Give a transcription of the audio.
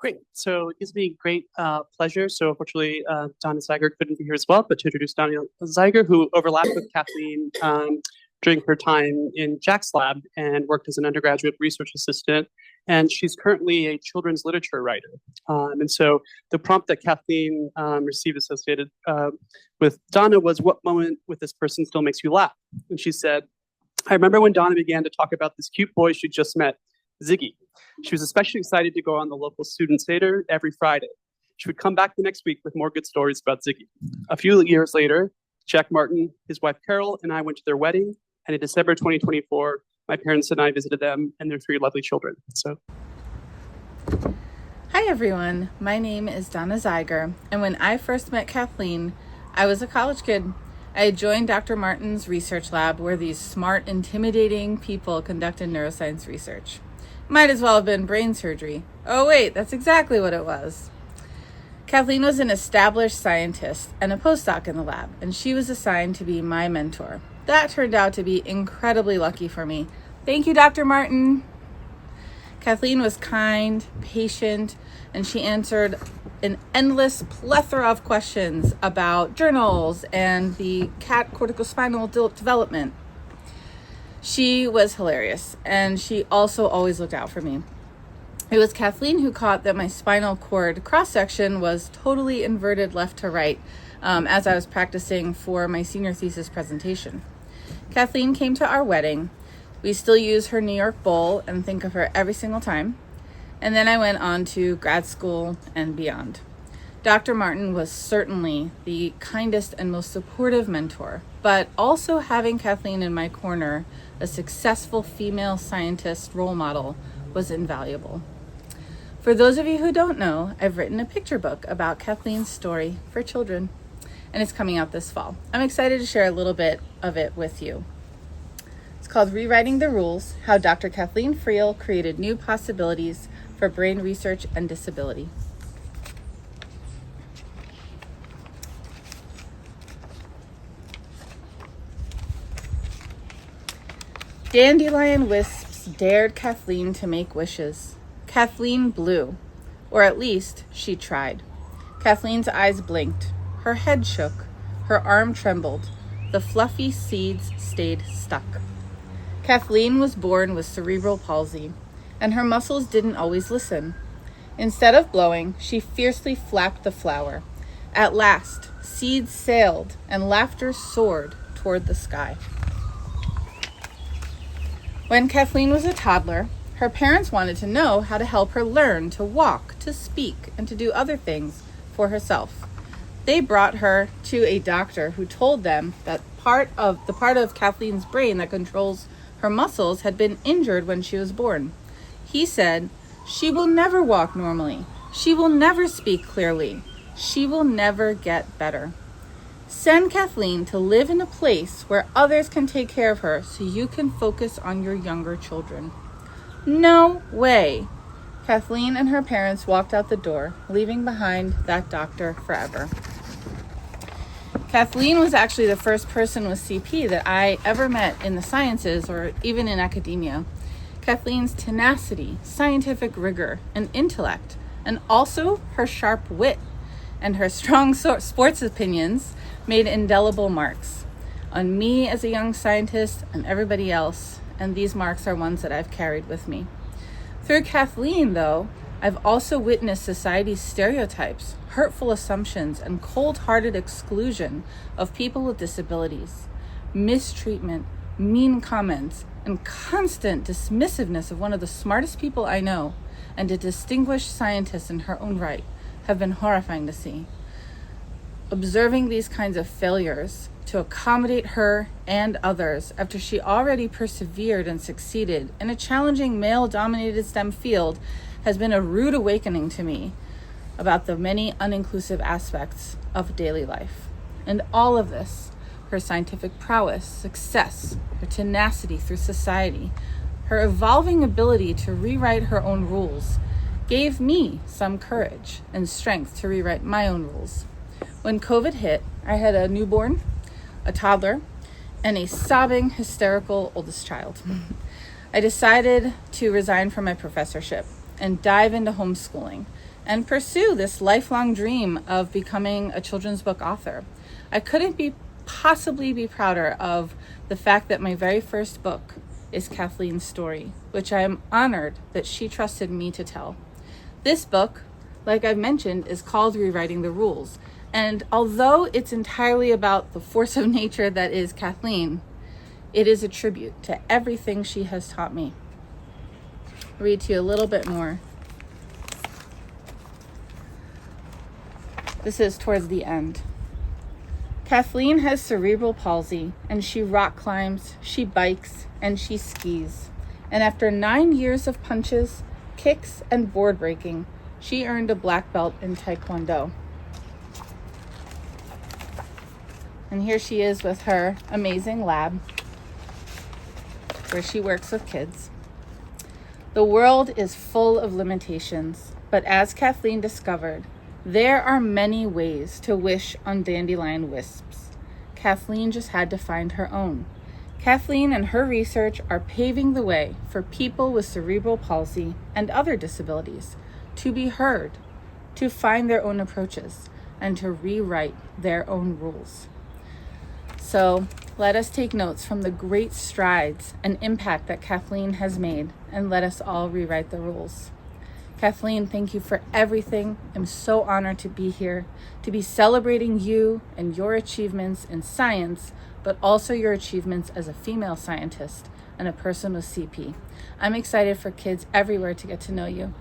Great. So it gives me great pleasure. So unfortunately, Donna Zeiger couldn't be here as well, but to introduce Donna Zeiger, who overlapped with Kathleen during her time in Jack's lab and worked as an undergraduate research assistant. And she's currently a children's literature writer. And so the prompt that Kathleen received associated with Donna was, "What moment with this person still makes you laugh?" And she said, "I remember when Donna began to talk about this cute boy she just met, Ziggy. She was especially excited to go on the local student Seder every Friday. She would come back the next week with more good stories about Ziggy. A few years later, Jack Martin, his wife Carol, and I went to their wedding, and in December 2024, my parents and I visited them and their three lovely children." So, hi everyone, my name is Danna Zeiger, and when I first met Kathleen, I was a college kid. I had joined Dr. Martin's research lab where these smart, intimidating people conducted neuroscience research. Might as well have been brain surgery. Oh wait, that's exactly what it was. Kathleen was an established scientist and a postdoc in the lab, and she was assigned to be my mentor. That turned out to be incredibly lucky for me. Thank you, Dr. Martin. Kathleen was kind, patient, and she answered an endless plethora of questions about journals and the cat corticospinal development. She was hilarious, and she also always looked out for me. It was Kathleen who caught that my spinal cord cross-section was totally inverted left to right as I was practicing for my senior thesis presentation. Kathleen came to our wedding. We still use her New York bowl and think of her every single time. And then I went on to grad school and beyond. Dr. Martin was certainly the kindest and most supportive mentor, but also having Kathleen in my corner, a successful female scientist role model, was invaluable. For those of you who don't know, I've written a picture book about Kathleen's story for children, and it's coming out this fall. I'm excited to share a little bit of it with you. It's called Rewriting the Rules: How Dr. Kathleen Friel Created New Possibilities for Brain Research and Disability. Dandelion wisps dared Kathleen to make wishes. Kathleen blew, or at least she tried. Kathleen's eyes blinked, her head shook, her arm trembled, the fluffy seeds stayed stuck. Kathleen was born with cerebral palsy, and her muscles didn't always listen. Instead of blowing, she fiercely flapped the flower. At last, seeds sailed and laughter soared toward the sky. When Kathleen was a toddler, her parents wanted to know how to help her learn to walk, to speak, and to do other things for herself. They brought her to a doctor who told them that part of Kathleen's brain that controls her muscles had been injured when she was born. He said, "She will never walk normally. She will never speak clearly. She will never get better. Send Kathleen to live in a place where others can take care of her so you can focus on your younger children." No way. Kathleen and her parents walked out the door, leaving behind that doctor forever. Kathleen was actually the first person with CP that I ever met in the sciences or even in academia. Kathleen's tenacity, scientific rigor, and intellect, and also her sharp wit and her strong sports opinions made indelible marks on me as a young scientist and everybody else, and these marks are ones that I've carried with me. Through Kathleen, though, I've also witnessed society's stereotypes, hurtful assumptions, and cold-hearted exclusion of people with disabilities, mistreatment, mean comments, and constant dismissiveness of one of the smartest people I know, and a distinguished scientist in her own right, have been horrifying to see. Observing these kinds of failures to accommodate her and others after she already persevered and succeeded in a challenging male-dominated STEM field has been a rude awakening to me about the many uninclusive aspects of daily life. And all of this, her scientific prowess, success, her tenacity through society, her evolving ability to rewrite her own rules, gave me some courage and strength to rewrite my own rules. When COVID hit, I had a newborn, a toddler, and a sobbing, hysterical oldest child. I decided to resign from my professorship. and dive into homeschooling and pursue this lifelong dream of becoming a children's book author. I couldn't possibly be prouder of the fact that my very first book is Kathleen's story, which I am honored that she trusted me to tell. This book, like I've mentioned, is called Rewriting the Rules. And although it's entirely about the force of nature that is Kathleen, it is a tribute to everything she has taught me. I'll read to you a little bit more. This is towards the end. Kathleen has cerebral palsy, and she rock climbs, she bikes, and she skis. And after 9 years of punches, kicks, and board breaking, she earned a black belt in Taekwondo. And here she is with her amazing lab, where she works with kids. The world is full of limitations, but as Kathleen discovered, there are many ways to wish on dandelion wisps. Kathleen just had to find her own. Kathleen and her research are paving the way for people with cerebral palsy and other disabilities to be heard, to find their own approaches, and to rewrite their own rules. So let us take notes from the great strides and impact that Kathleen has made, and let us all rewrite the rules. Kathleen, thank you for everything. I'm so honored to be here, to be celebrating you and your achievements in science, but also your achievements as a female scientist and a person with CP. I'm excited for kids everywhere to get to know you.